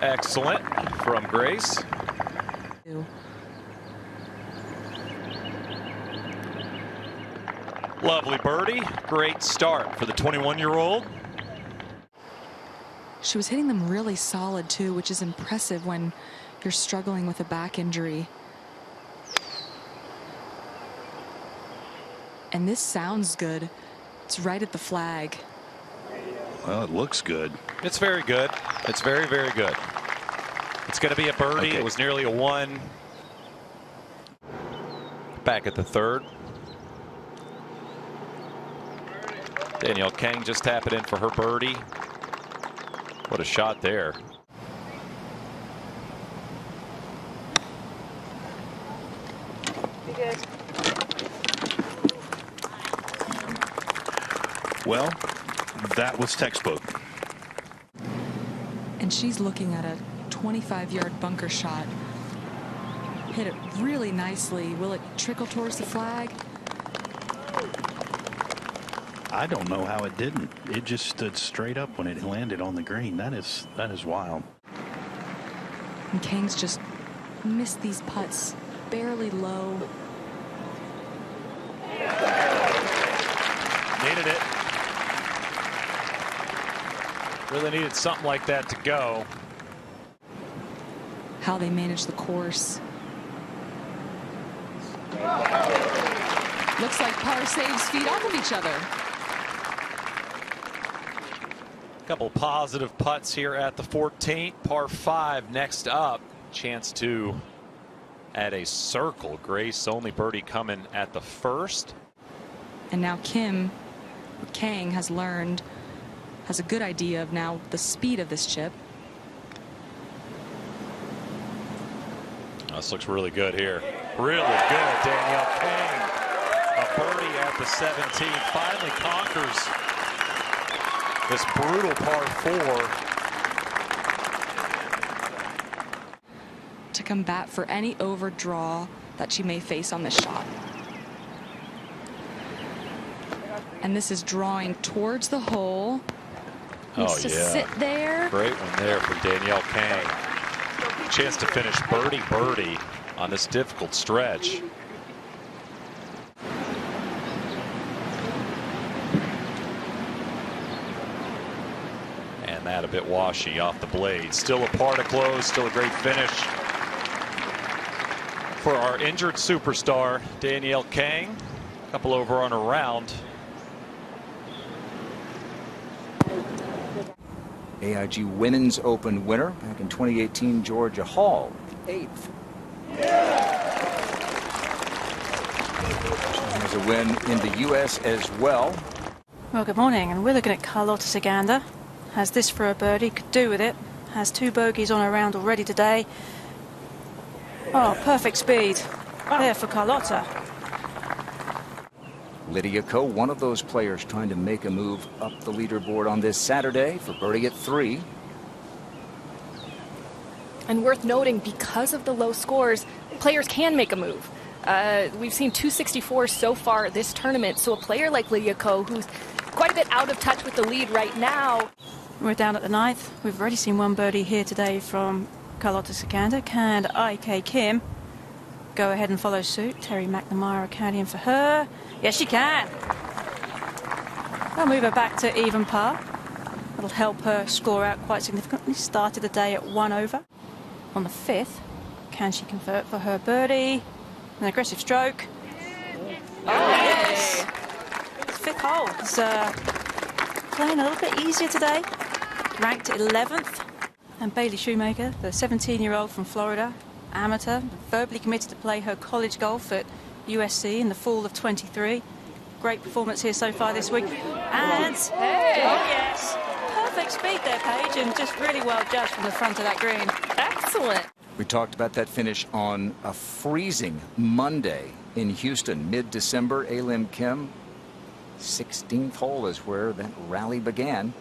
Excellent from Grace. Lovely birdie. Great start for the 21-year-old. She was hitting them really solid too, which is impressive when you're struggling with a back injury. And this sounds good. It's right at the flag. Well, it looks good. It's very good. It's very, very good. It's going to be a birdie. Okay. It was nearly a one. Back at the third. Danielle Kang just tapping in for her birdie. What a shot there. You good? Well, that was textbook. And she's looking at a 25-yard bunker shot. Hit it really nicely. Will it trickle towards the flag? I don't know how it didn't. It just stood straight up when it landed on the green. That is wild. And Kang's just missed these putts barely low. Needed it. Really needed something like that to go. How they manage the course. Looks like par saves feed off of each other. Couple positive putts here at the 14th. Par 5 next up. Chance to add a circle. Grace only birdie coming at the first. And now Kim Kang has a good idea of now the speed of this chip. This looks really good here. Really good, Danielle Kang. A birdie at the 17th. Finally conquers this brutal par 4. To combat for any overdraw that she may face on this shot. And this is drawing towards the hole. Needs to sit there. Great one there for Danielle Kang. Chance to finish birdie on this difficult stretch. And that a bit washy off the blade. Still a par to close. Still a great finish for our injured superstar Danielle Kang. A couple over on a round. AIG Women's Open winner back in 2018, Georgia Hall, 8th. There's a win in the U.S. as well. Well, good morning, and we're looking at Carlotta Ciganda. Has this for a birdie, could do with it. Has 2 bogeys on her round already today. Oh, perfect speed there for Carlotta. Lydia Ko, one of those players trying to make a move up the leaderboard on this Saturday for birdie at 3. And worth noting, because of the low scores, players can make a move. We've seen 264 so far this tournament, so a player like Lydia Ko, who's quite a bit out of touch with the lead right now. We're down at the 9th. We've already seen 1 birdie here today from Carlotta Ciganda. Can IK Kim go ahead and follow suit? Terry McNamara caddying for her. Yes, she can. I'll move her back to even par. That'll help her score out quite significantly. Started the day at 1 over. On the 5th, can she convert for her birdie? An aggressive stroke. Oh, yes. 5th hole. It's playing a little bit easier today. Ranked 11th. And Bailey Shoemaker, the 17-year-old from Florida, amateur, verbally committed to play her college golf at USC in the fall of 23. Great performance here so far this week. And, hey. Oh yes, perfect speed there, Paige, and just really well judged from the front of that green. Excellent. We talked about that finish on a freezing Monday in Houston, mid-December. Alim Kim, 16th hole is where that rally began.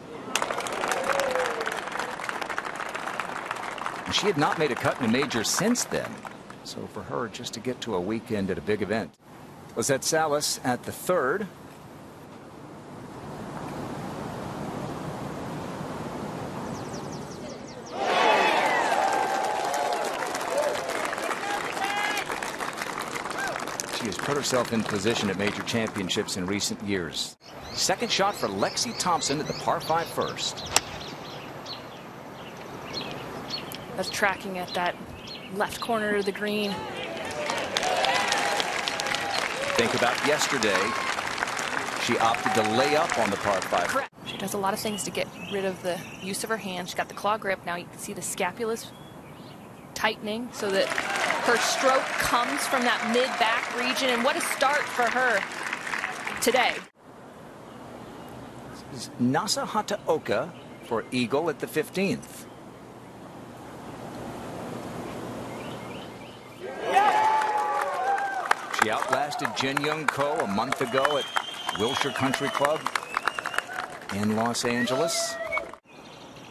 And she had not made a cut in a major since then. So for her, just to get to a weekend at a big event. Lizette Salas at the 3rd. She has put herself in position at major championships in recent years. Second shot for Lexi Thompson at the par 5 first. That's tracking at that left corner of the green. Think about yesterday. She opted to lay up on the par 5. Correct. She does a lot of things to get rid of the use of her hand. She's got the claw grip. Now you can see the scapula's tightening so that her stroke comes from that mid-back region. And what a start for her today. This is Nasa Hataoka for eagle at the 15th. She outlasted Jin Young Ko a month ago at Wilshire Country Club in Los Angeles.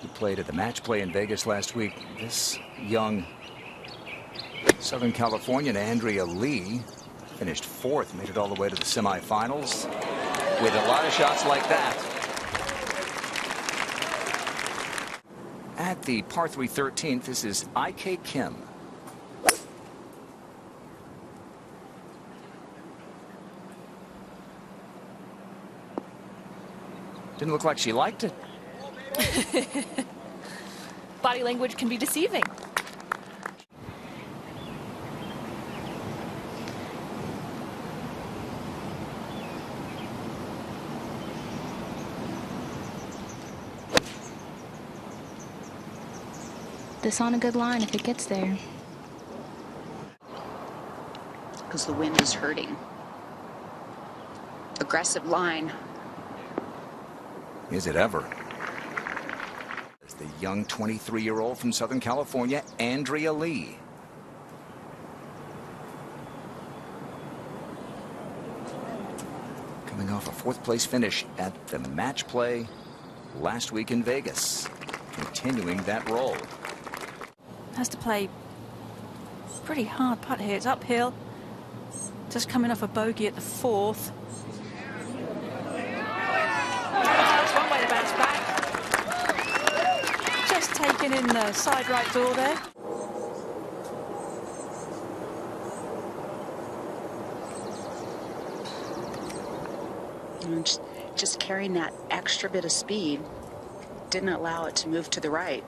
He played at the match play in Vegas last week. This young Southern Californian, Andrea Lee, finished 4th, made it all the way to the semifinals with a lot of shots like that. At the par 3 13th, this is IK Kim. Didn't look like she liked it. Body language can be deceiving. This on a good line if it gets there. Because the wind is hurting. Aggressive line. Is it ever? As the young 23-year-old from Southern California, Andrea Lee. Coming off a 4th place finish at the match play last week in Vegas. Continuing that roll. Has to play pretty hard putt here. It's uphill. Just coming off a bogey at the 4th. That's one way to bounce back. Just taking in the side right door there. Just carrying that extra bit of speed didn't allow it to move to the right.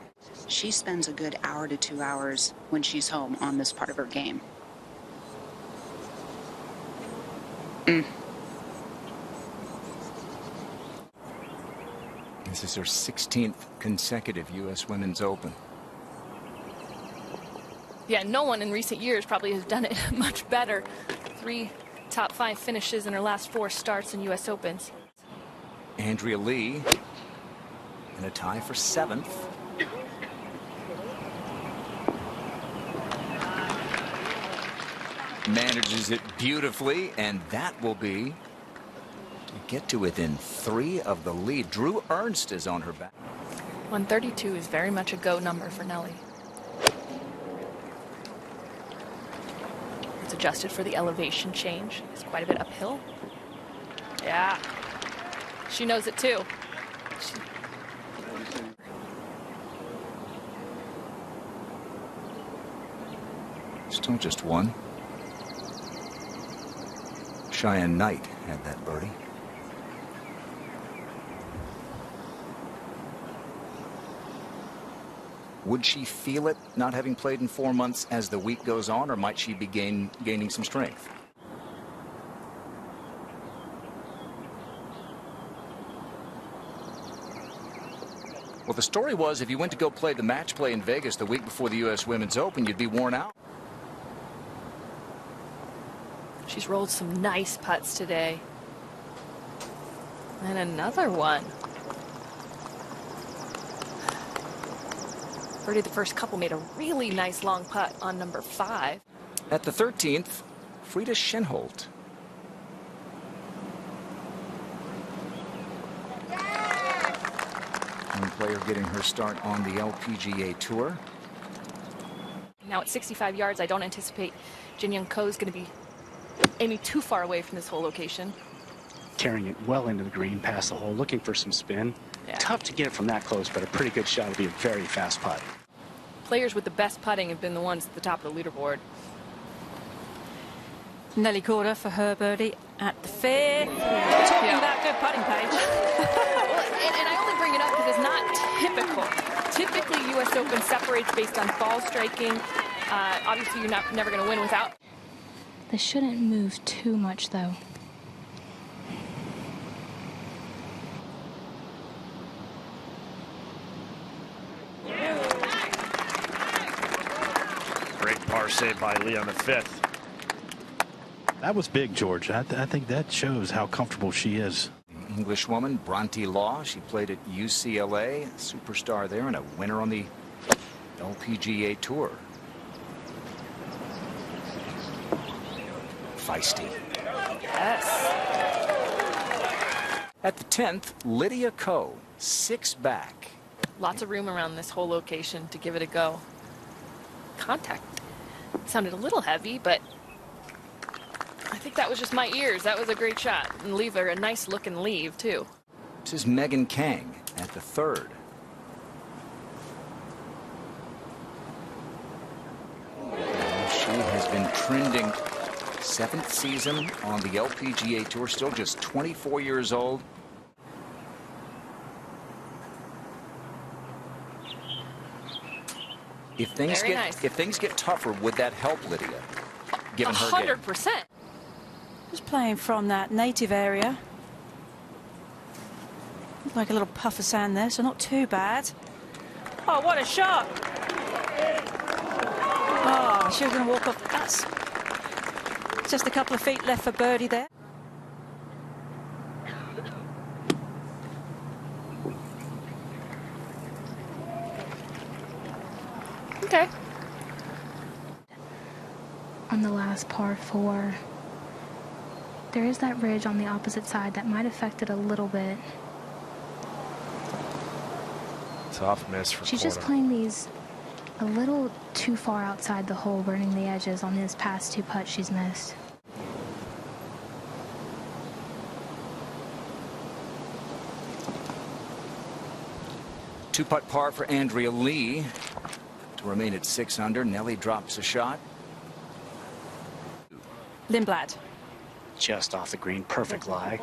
She spends a good hour to 2 hours when she's home on this part of her game. This is her 16th consecutive U.S. Women's Open. Yeah, no one in recent years probably has done it much better. 3 top 5 finishes in her last 4 starts in U.S. Opens. Andrea Lee in a tie for 7th. Manages it beautifully, and that will be to get to within 3 of the lead. Drew Ernst is on her back. 132 is very much a go number for Nelly. It's adjusted for the elevation change. It's quite a bit uphill. Yeah. She knows it too. Still just one. Cheyenne Knight had that birdie. Would she feel it not having played in 4 months as the week goes on, or might she be gaining some strength? Well, the story was if you went to go play the match play in Vegas the week before the U.S. Women's Open, you'd be worn out. She's rolled some nice putts today. And another one. Birdie the first couple, made a really nice long putt on number 5. At the 13th, Frida Schenholt. One player getting her start on the LPGA Tour. Now at 65 yards, I don't anticipate Jin Young Ko is going to be aiming too far away from this whole location. Carrying it well into the green, past the hole, looking for some spin. Yeah. Tough to get it from that close, but a pretty good shot. It'll be a very fast putt. Players with the best putting have been the ones at the top of the leaderboard. Nelly Corder for her birdie at the 5th. Talking about good putting, Paige. And I only bring it up because it's not typical. Typically, U.S. Open separates based on ball striking. Obviously, you're never going to win without. This shouldn't move too much, though. Great par save by Lee on the 5th. That was big, George. I think that shows how comfortable she is. Englishwoman, Bronte Law. She played at UCLA, a superstar there, and a winner on the LPGA Tour. Feisty. Yes. At the 10th, Lydia Ko, 6 back. Lots of room around this whole location to give it a go. Contact sounded a little heavy, but I think that was just my ears. That was a great shot. And leave her a nice looking leave, too. This is Megan Kang at the 3rd. She has been trending 7th season on the LPGA Tour, still just 24 years old. If things get tougher, would that help Lydia? Given her game? 100%. Just playing from that native area. Like a little puff of sand there, so not too bad. Oh, what a shot! Oh, she was going to walk off. That's just a couple of feet left for birdie there. Okay. On the last par 4, there is that ridge on the opposite side that might affect it a little bit. Tough miss for She's Corder. just playing these a little too far outside the hole, burning the edges on these past 2 putts she's missed. Two-putt par for Andrea Lee to remain at 6 under. Nelly drops a shot. Lindblad. Just off the green, perfect lie.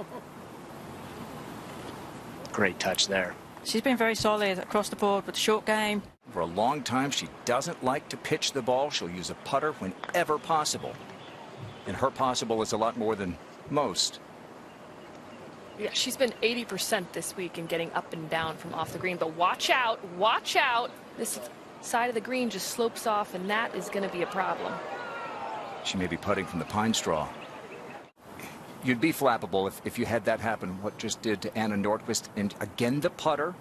Great touch there. She's been very solid across the board with the short game. For a long time, she doesn't like to pitch the ball. She'll use a putter whenever possible. And her possible is a lot more than most. Yeah, she's been 80% this week in getting up and down from off the green. But watch out, watch out. This side of the green just slopes off, and that is going to be a problem. She may be putting from the pine straw. You'd be flappable if you had that happen, what just did to Anna Nordquist. And again, the putter,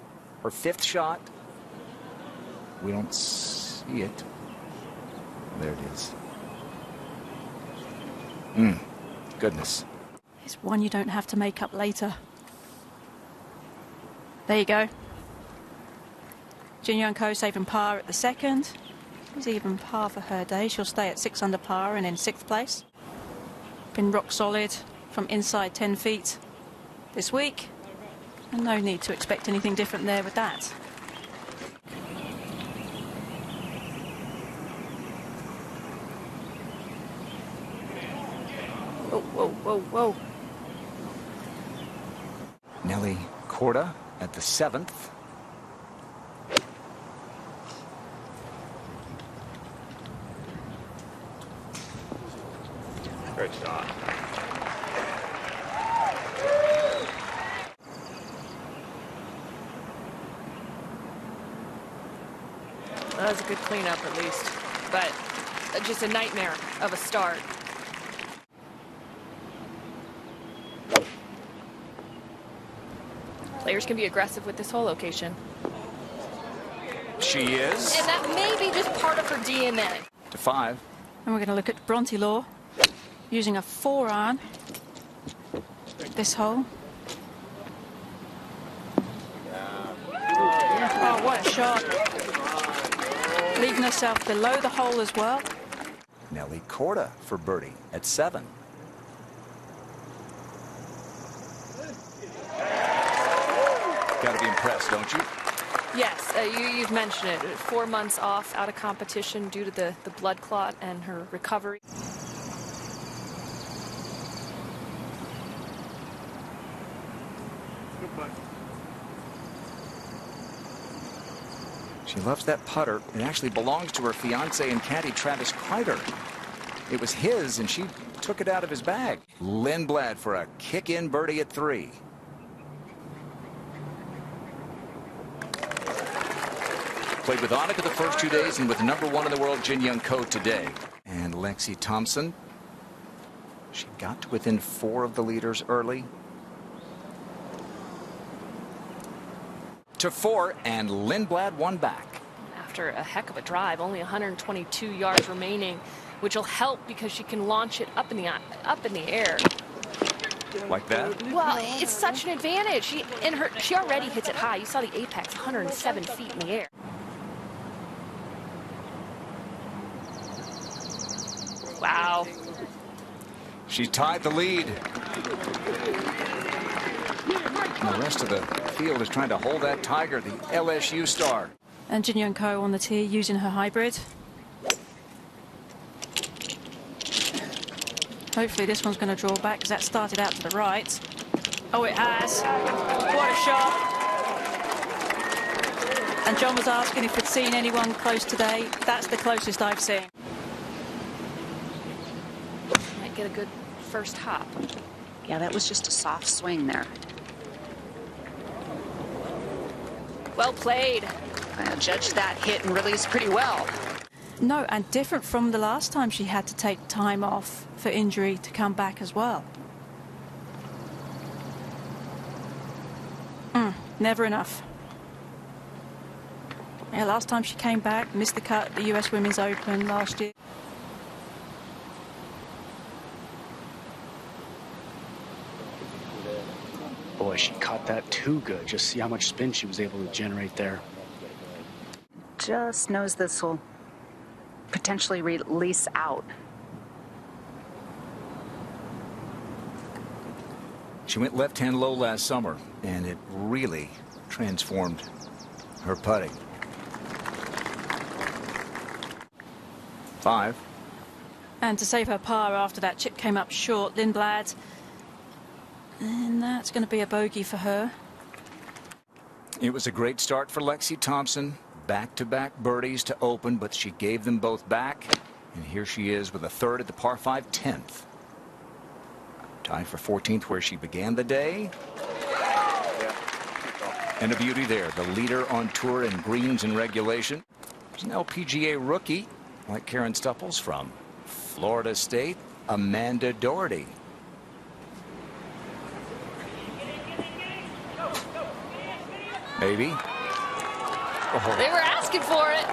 her 5th shot. We don't see it. There it is. Goodness. It's one you don't have to make up later. There you go. Jin Young Ko saving par at the 2nd. It's even par for her day. She'll stay at 6 under par and in 6th place. Been rock solid from inside 10 feet this week. And no need to expect anything different there with that. Whoa, whoa, whoa, whoa. Nelly Corda at the 7th. Great shot. That was a good cleanup at least, but just a nightmare of a start. Players can be aggressive with this whole location. She is. And that may be just part of her DNA. To 5. And we're going to look at Bronte Law using a 4-iron this hole. Oh, what a shot. Leaving herself below the hole as well. Nelly Corda for birdie at 7. Got to be impressed, don't you? Yes, you've mentioned it. 4 months off, out of competition due to the blood clot and her recovery. She loves that putter. It actually belongs to her fiance and caddy, Travis Kreider. It was his, and she took it out of his bag. Lindblad for a kick-in birdie at 3. Played with Annika the first 2 days and with #1 in the world, Jin Young Ko, today. And Lexi Thompson. She got to within 4 of the leaders early. To 4, and Lindblad won back. After a heck of a drive, only 122 yards remaining, which will help because she can launch it up in the air. Like that? Well, it's such an advantage. She already hits it high. You saw the apex, 107 feet in the air. Wow. She tied the lead. And the rest of the field is trying to hold that Tiger, the LSU star. And Jin Young Ko on the tee using her hybrid. Hopefully this one's going to draw back because that started out to the right. Oh, it has. What a shot. And John was asking if we'd seen anyone close today. That's the closest I've seen. Might get a good first hop. Yeah, that was just a soft swing there. Well played. I judged that hit and release pretty well. No, and different from the last time she had to take time off for injury to come back as well. Never enough. Yeah, last time she came back, missed the cut at the US Women's Open last year. Boy, she caught that too good. Just see how much spin she was able to generate there. Just knows this will potentially release out. She went left-hand low last summer, and it really transformed her putting. 5. And to save her par after that chip came up short, Lindblad. And that's going to be a bogey for her. It was a great start for Lexi Thompson. Back-to-back birdies to open, but she gave them both back. And here she is with a third at the par 5 10th. Tied for 14th where she began the day. And a beauty there. The leader on tour in greens and regulation. There's an LPGA rookie like Karen Stupples from Florida State, Amanda Doherty. Maybe. Oh. They were asking for it.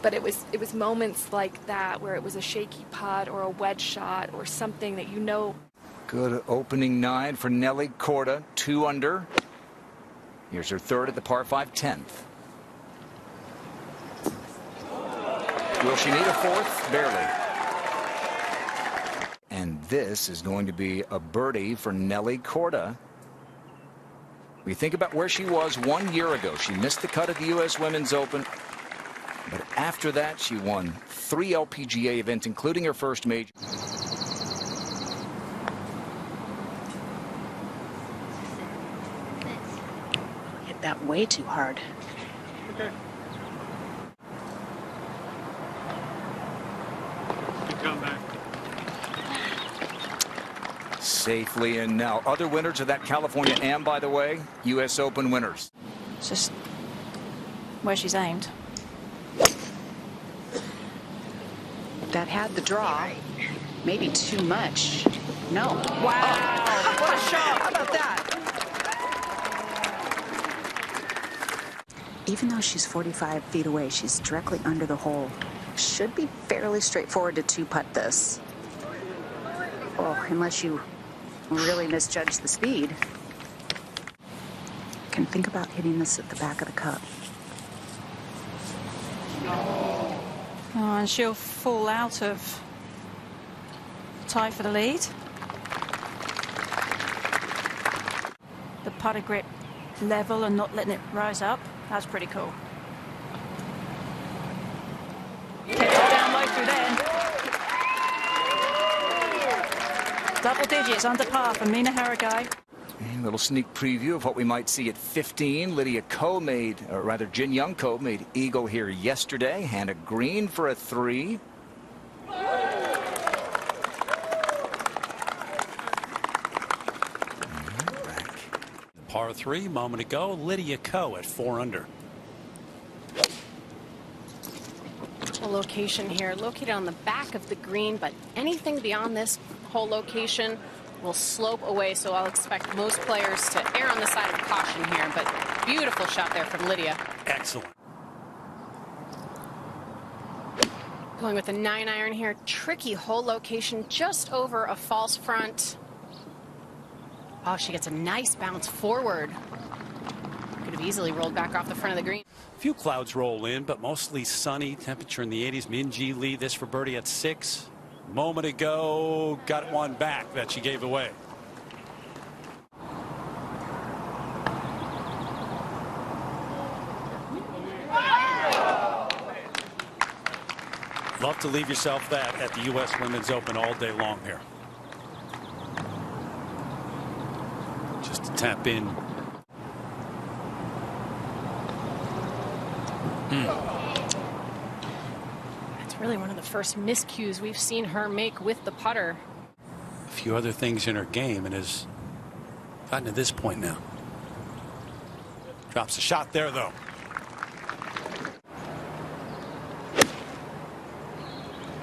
But it was moments like that where it was a shaky putt or a wedge shot or something that you know. Good opening 9 for Nelly Korda, 2 under. Here's her third at the par 5 10th. Will she need a fourth? Barely. And this is going to be a birdie for Nelly Korda. We think about where she was 1 year ago. She missed the cut at the US Women's Open. But after that, she won 3 LPGA events, including her first major. Hit that way too hard. Okay. Safely in now. Other winners of that California Am, by the way, US Open winners. It's just where she's aimed. That had the draw. Maybe too much. No. Wow. What a shot. How about that? Even though she's 45 feet away, she's directly under the hole. Should be fairly straightforward to two-putt this. Oh, unless you really misjudge the speed. Can think about hitting this at the back of the cup. Oh, and she'll fall out of tie for the lead. The putter grip level and not letting it rise up. That's pretty cool. Kept it down low through then. Double digits under par for Mina Haragai. A little sneak preview of what we might see at 15. Lydia Ko made, or rather Jin Young Ko made eagle here yesterday. Hannah Green for a 3. Par 3, moment ago, Lydia Ko at 4 under. A location here located on the back of the green, but anything beyond this whole location will slope away, so I'll expect most players to err on the side of caution here, but beautiful shot there from Lydia. Excellent. Going with a 9-iron here, tricky hole location just over a false front. Oh, she gets a nice bounce forward. Could have easily rolled back off the front of the green. A few clouds roll in, but mostly sunny. Temperature in the 80s. Minjee Lee, this for birdie at 6. Moment ago, got one back that she gave away. Love to leave yourself that at the U.S. Women's Open all day long here. Just to tap in. That's really one of the first miscues we've seen her make with the putter. A few other things in her game and has gotten to this point now. Drops a shot there, though.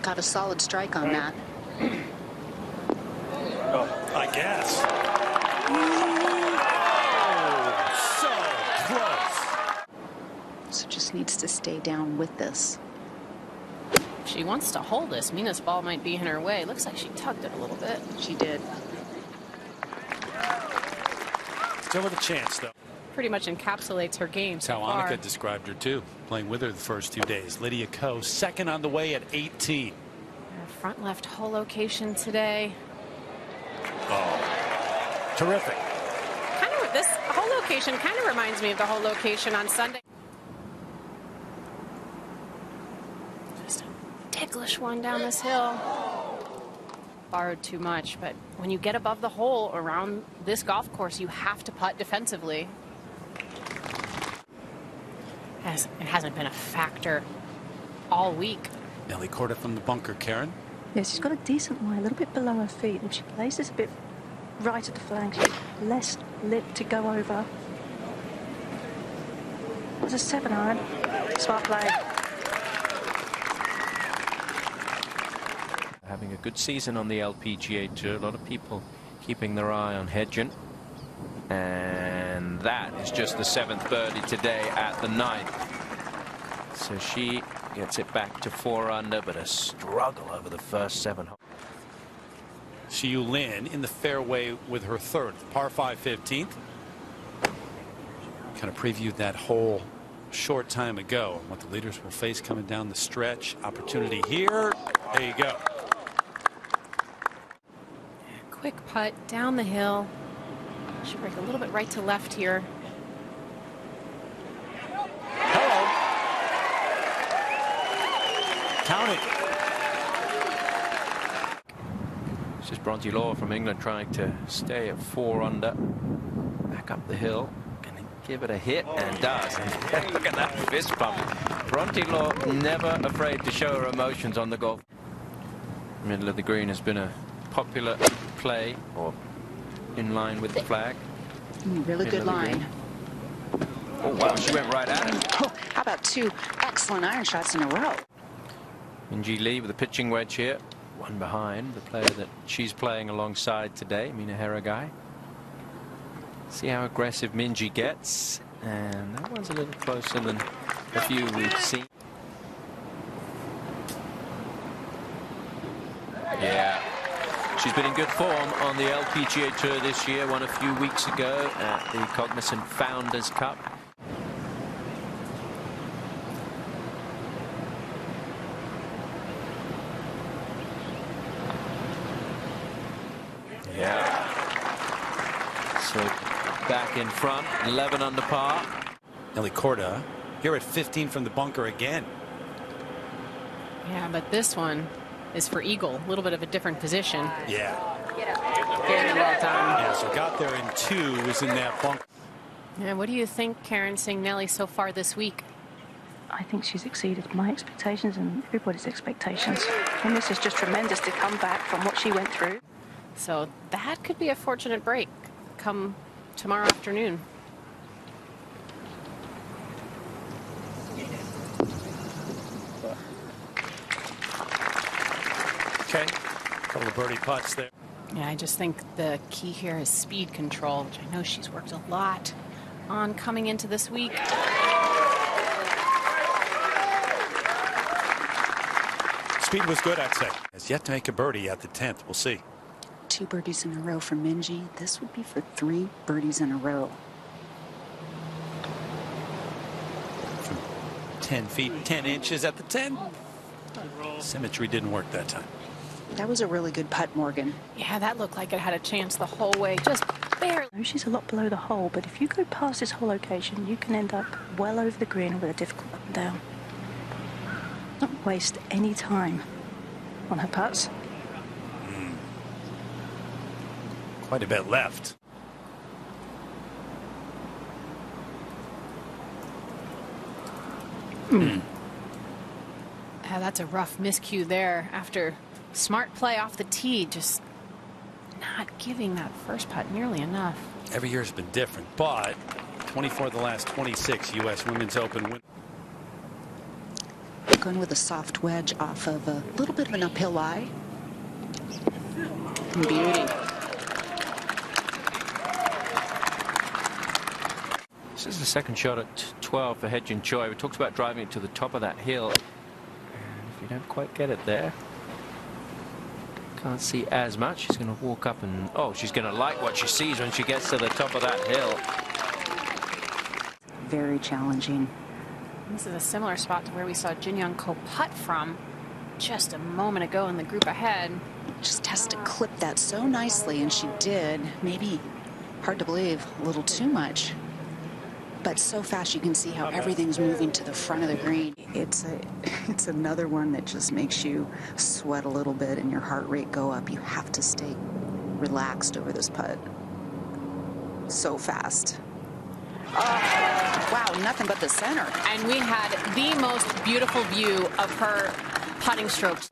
Got a solid strike on that. I guess. Oh, so close. So just needs to stay down with this. She wants to hold this. Mina's ball might be in her way. Looks like she tugged it a little bit. She did. Still with a chance, though. Pretty much encapsulates her game so That's how far. Annika described her, too. Playing with her the first 2 days. Lydia Ko, second on the way at 18. Her front left hole location today. Oh, terrific. Kind of, this hole location kind of reminds me of the hole location on Sunday. Just a ticklish one down this hill. Borrowed too much, but when you get above the hole around this golf course, you have to putt defensively. It hasn't been a factor all week. Nelly Korda from the bunker, Karen. Yeah, she's got a decent lie, a little bit below her feet. If she plays this a bit right at the flank, she's less lip to go over. There's a 7-iron. Smart play. Having a good season on the LPGA Tour. A lot of people keeping their eye on Hedgen. And that is just the 7th birdie today at the 9th. So she gets it back to 4 under, but a struggle over the first 7 holes. Xiu Lin in the fairway with her third, par 5 15th. Kind of previewed that hole a short time ago and what the leaders will face coming down the stretch. Opportunity here. There you go. Quick putt down the hill. Should break a little bit right to left here. Hello. Count it. This is Bronte Law from England trying to stay at 4 under. Back up the hill. Can he give it a hit? And does. Look at that fist pump. Bronte Law never afraid to show her emotions on the golf. Middle of the green has been a popular play, or in line with the flag. Really good line. Oh, wow, she went right at it. Oh, how about 2 excellent iron shots in a row? Minjee Lee with a pitching wedge here. One behind the player that she's playing alongside today, Mina Haragai. See how aggressive Minjee gets. And that one's a little closer than a few we've seen. Yeah. She's been in good form on the LPGA Tour this year. Won a few weeks ago at the Cognizant Founders Cup. Yeah. So back in front, 11 under par. Nelly Korda here at 15 from the bunker again. Yeah, but this one is for eagle. A little bit of a different position. Yeah. Very well done. Yeah, so got there in 2, was in that bunker. And what do you think, Karen, seeing Nelly so far this week? I think she's exceeded my expectations and everybody's expectations. And this is just tremendous to come back from what she went through. So that could be a fortunate break come tomorrow afternoon. Okay, a couple of birdie putts there. Yeah, I just think the key here is speed control, which I know she's worked a lot on coming into this week. Speed was good, I'd say. Has yet to make a birdie at the 10th. We'll see. 2 birdies in a row for Minjee. This would be for 3 birdies in a row. From 10 feet, 10 inches at the 10. Symmetry didn't work that time. That was a really good putt, Morgan. Yeah, that looked like it had a chance the whole way, just barely. She's a lot below the hole, but if you go past this hole location, you can end up well over the green with a difficult up and down. Don't waste any time on her putts. Quite a bit left. That's a rough miscue there after smart play off the tee, just not giving that first putt nearly enough. Every year has been different, but 24 of the last 26 U.S. Women's Open win. Going with a soft wedge off of a little bit of an uphill lie. Beauty. This is the second shot at 12 for Hye-Jin Choi. We talked about driving it to the top of that hill. And if you don't quite get it there, can't see as much. She's going to walk up and, oh, she's going to like what she sees when she gets to the top of that hill. Very challenging. This is a similar spot to where we saw Jin Young Ko putt from just a moment ago in the group ahead. Just has to clip that so nicely, and she did. Maybe, hard to believe, a little too much. But so fast you can see how everything's moving to the front of the green. It's another one that just makes you sweat a little bit and your heart rate go up. You have to stay relaxed over this putt. So fast. Oh, wow, nothing but the center. And we had the most beautiful view of her putting strokes.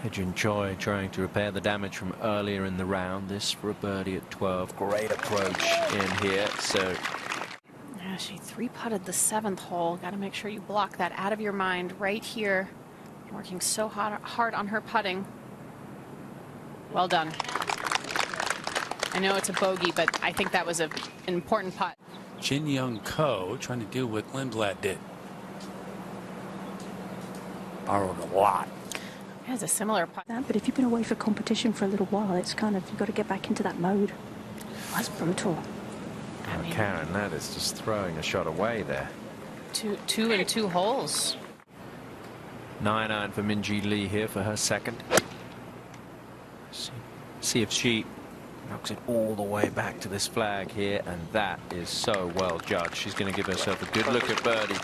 Hye-Jin Choi trying to repair the damage from earlier in the round. This for a birdie at 12. Great approach in here. So yeah, she 3-putted the 7th hole. Got to make sure you block that out of your mind right here. Working so hard on her putting. Well done. I know it's a bogey, but I think that was an important putt. Jin Young Ko trying to do what Lindblad did. Borrowed a lot. It has a similar putt. But if you've been away for competition for a little while, it's kind of, you've got to get back into that mode. That's brutal. I mean, Karen, that is just throwing a shot away there. Two and 2 holes. 9-iron for Minjee Lee here for her second. See if she knocks it all the way back to this flag here, and that is so well judged. She's going to give herself a good look at birdie.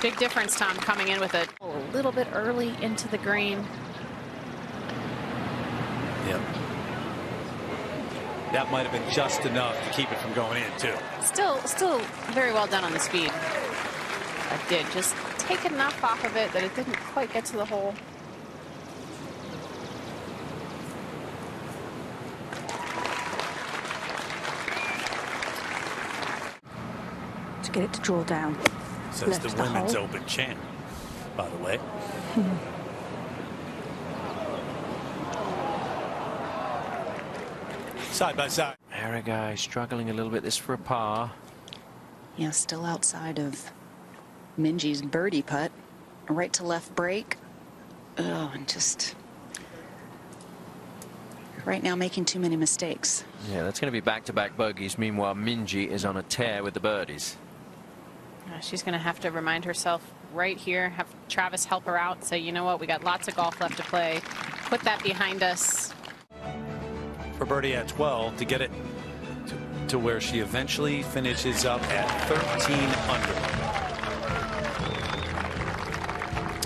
Big difference, Tom, coming in with it a little bit early into the green. Yep. That might have been just enough to keep it from going in, too. Still very well done on the speed. That did just take enough off of it that it didn't quite get to the hole. To get it to draw down. Says the Women's Open champ, by the way. Side by side. Aragai struggling a little bit. This for a par. Yeah, still outside of Minjee's birdie putt. Right to left break. Oh, and just right now making too many mistakes. Yeah, that's going to be back-to-back bogeys. Meanwhile, Minjee is on a tear with the birdies. She's going to have to remind herself right here, have Travis help her out, say, you know what, we got lots of golf left to play. Put that behind us. For birdie at 12 to get it to where she eventually finishes up at 13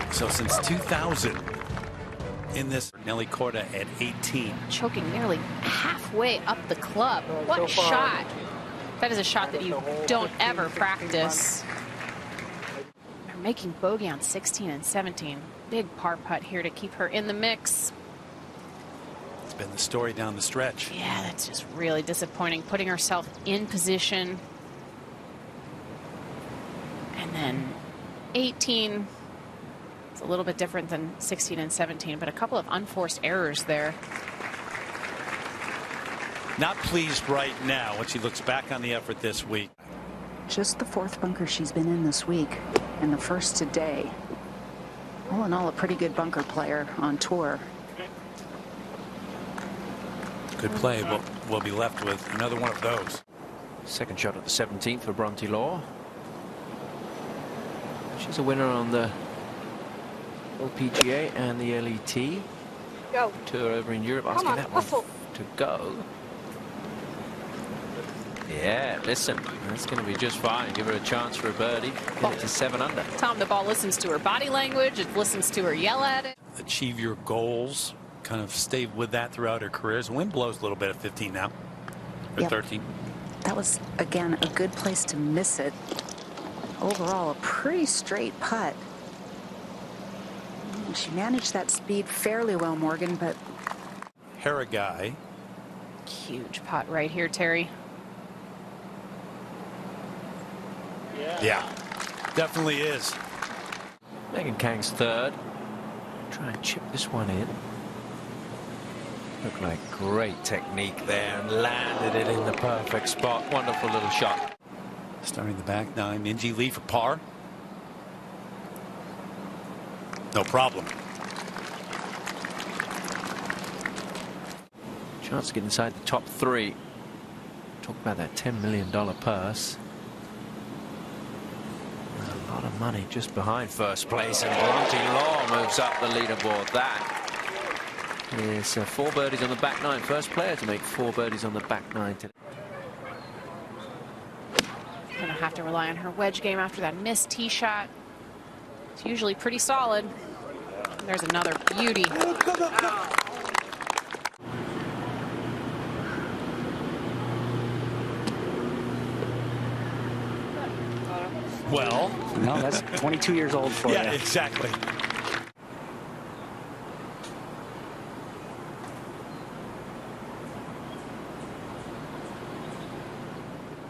under. So since 2000, in this. Nelly Korda at 18. Choking nearly halfway up the club. What a shot. That is a shot that you don't ever practice. They're making bogey on 16 and 17. Big par putt here to keep her in the mix. It's been the story down the stretch. Yeah, that's just really disappointing. Putting herself in position. And then 18. It's a little bit different than 16 and 17, but a couple of unforced errors there. Not pleased right now when she looks back on the effort this week. Just the 4th bunker she's been in this week, and the first today. All in all, a pretty good bunker player on tour. Good play. We'll be left with another one of those. Second shot at the 17th for Bronte Law. She's a winner on the LPGA and the LET tour over in Europe. Asking that one to go. Yeah, listen, that's going to be just fine. Give her a chance for a birdie. Get it to 7 under. Tom, the ball listens to her body language. It listens to her yell at it. Achieve your goals. Kind of stay with that throughout her career. The wind blows a little bit at 15 now. Or 13. That was, again, a good place to miss it. Overall, a pretty straight putt. She managed that speed fairly well, Morgan, but... Haragai. Huge putt right here, Terry. Yeah, definitely is. Megan Kang's third. Try and chip this one in. Looked like great technique there and landed it in the perfect spot. Wonderful little shot. Starting the back nine. Minjee Lee for par. No problem. Chance to get inside the top 3. Talk about that $10 million purse. A lot of money just behind first place, and Bronte Law moves up the leaderboard. That is 4 birdies on the back nine. First player to make 4 birdies on the back nine today. Gonna have to rely on her wedge game after that missed tee shot. It's usually pretty solid. There's another beauty. Well, no, that's 22 years old for you. Yeah, exactly.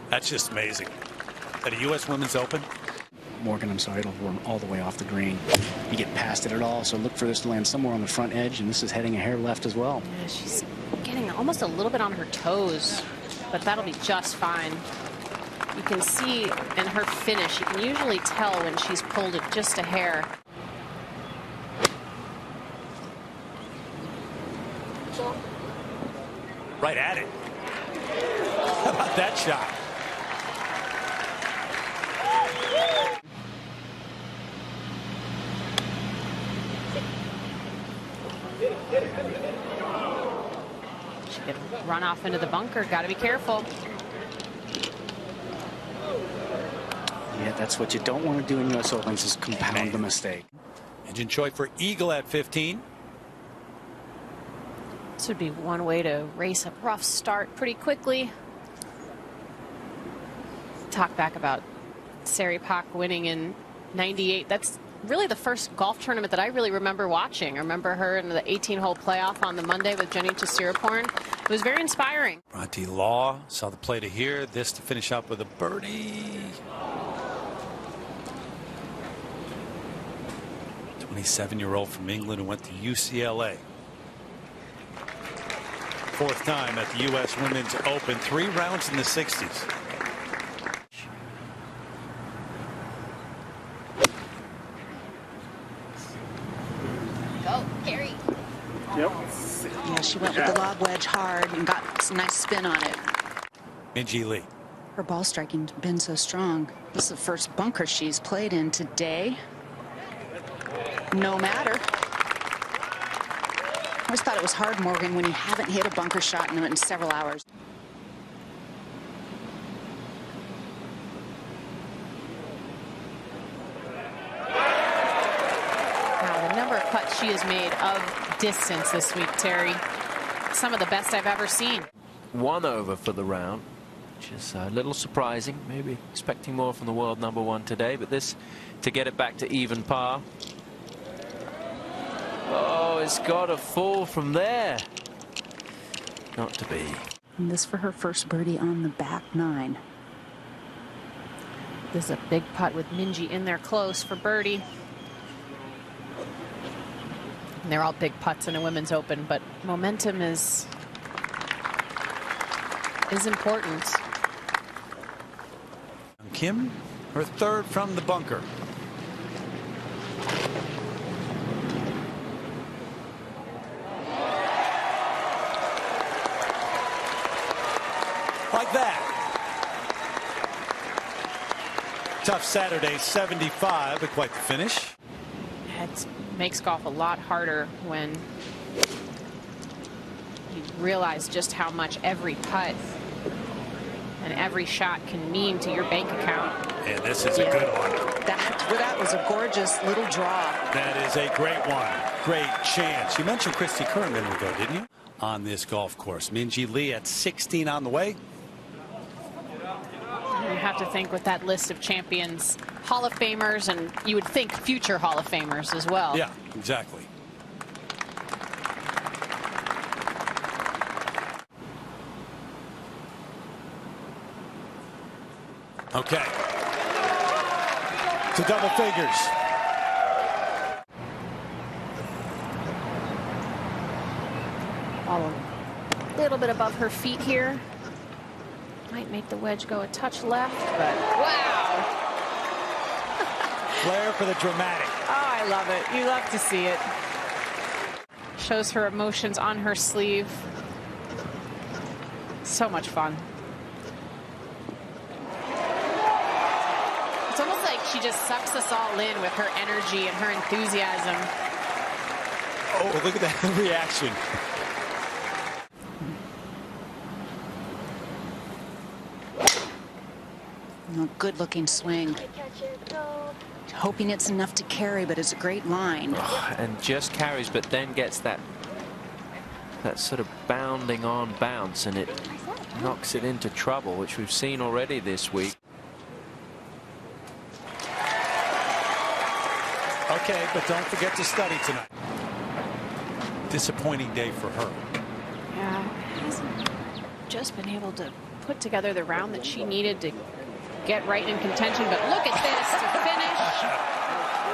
That's just amazing. At a U.S. Women's Open. Morgan, I'm sorry, it'll run all the way off the green. You get past it at all, so look for this to land somewhere on the front edge, and this is heading a hair left as well. Yeah, she's getting almost a little bit on her toes, but that'll be just fine. You can see in her finish, you can usually tell when she's pulled it just a hair. Right at it. How about that shot? She could run off into the bunker. Got to be careful. Yeah, that's what you don't want to do in U.S. Opens is compound the mistake. Engine Choi for eagle at 15. This would be one way to race a rough start pretty quickly. Talk back about Sari Pak winning in '98. That's really the first golf tournament that I really remember watching. I remember her in the 18-hole playoff on the Monday with Jenny Chesiraporn. It was very inspiring. Bronte Law saw the play to here. This to finish up with a birdie. 27-year-old from England who went to UCLA. 4th time at the U.S. Women's Open. 3 rounds in the 60s. Go, Carrie. Yep. Yeah, she went with the lob wedge hard and got some nice spin on it. Minjee Lee. Her ball striking been so strong. This is the first bunker she's played in today. No matter. I always thought it was hard, Morgan, when you haven't hit a bunker shot in several hours. Now the number of putts she has made of distance this week, Terry. Some of the best I've ever seen. 1 over for the round, which is a little surprising. Maybe expecting more from the world #1 today, but this to get it back to even par. Oh, it's got to fall from there. Not to be. And this for her first birdie on the back 9. This is a big putt with Minjee in there close for birdie. And they're all big putts in a Women's Open, but momentum is important. Kim, her third from the bunker. Like that. Tough Saturday, 75, but quite the finish. It makes golf a lot harder when you realize just how much every putt and every shot can mean to your bank account. And this is a good one. That was a gorgeous little draw. That is a great one. Great chance. You mentioned Christy Kerr a minute ago, didn't you? On this golf course. Minjee Lee at 16 on the way. You have to think with that list of champions, Hall of Famers, and you would think future Hall of Famers as well. Yeah, exactly. Okay. To double figures. Ball a little bit above her feet here. Might make the wedge go a touch left, but wow. Flair for the dramatic. Oh, I love it. You love to see it. Shows her emotions on her sleeve. So much fun. It's almost like she just sucks us all in with her energy and her enthusiasm. Oh, look at that reaction. Good looking swing. Hoping it's enough to carry, but it's a great line. Oh, and just carries, but then gets that sort of bounding on bounce, and it knocks it into trouble, which we've seen already this week. Okay, but don't forget to study tonight. Disappointing day for her. Yeah, hasn't just been able to put together the round that she needed to get right in contention, but look at this to finish.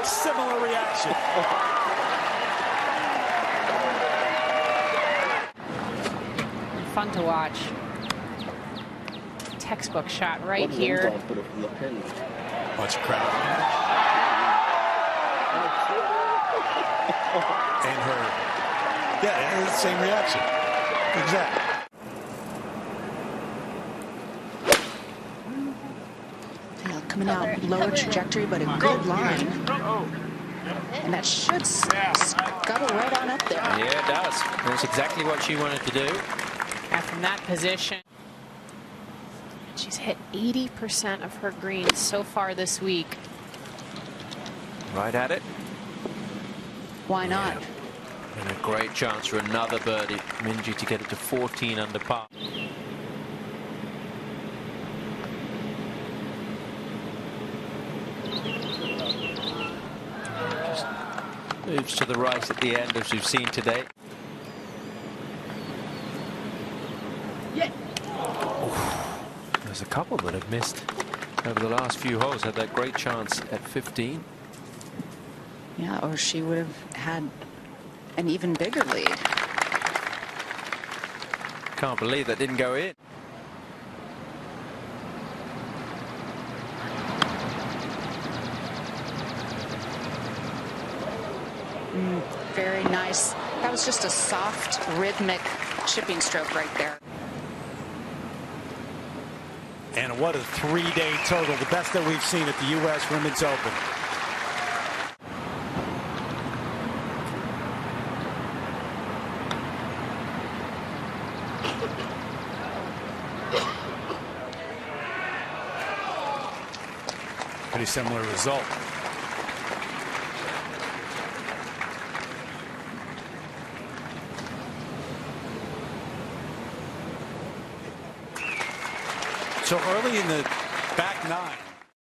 Similar reaction. Fun to watch. Textbook shot right here. Watch the crowd. And her, yeah, it's the same reaction. Exactly. Coming out lower trajectory, but a good line. And that should scuttle right on up there. Yeah, it does. That's exactly what she wanted to do. And from that position, she's hit 80% of her greens so far this week. Right at it. Why not? And a great chance for another birdie. Minjee to get it to 14 under par. Just moves to the right at the end, as we've seen today. There's a couple that have missed over the last few holes. Had that great chance at 15. Yeah, or she would have had an even bigger lead. Can't believe that didn't go in. Very nice. That was just a soft, rhythmic chipping stroke right there. And what a three-day total, the best that we've seen at the U.S. Women's Open. Pretty similar result. So early in the back nine,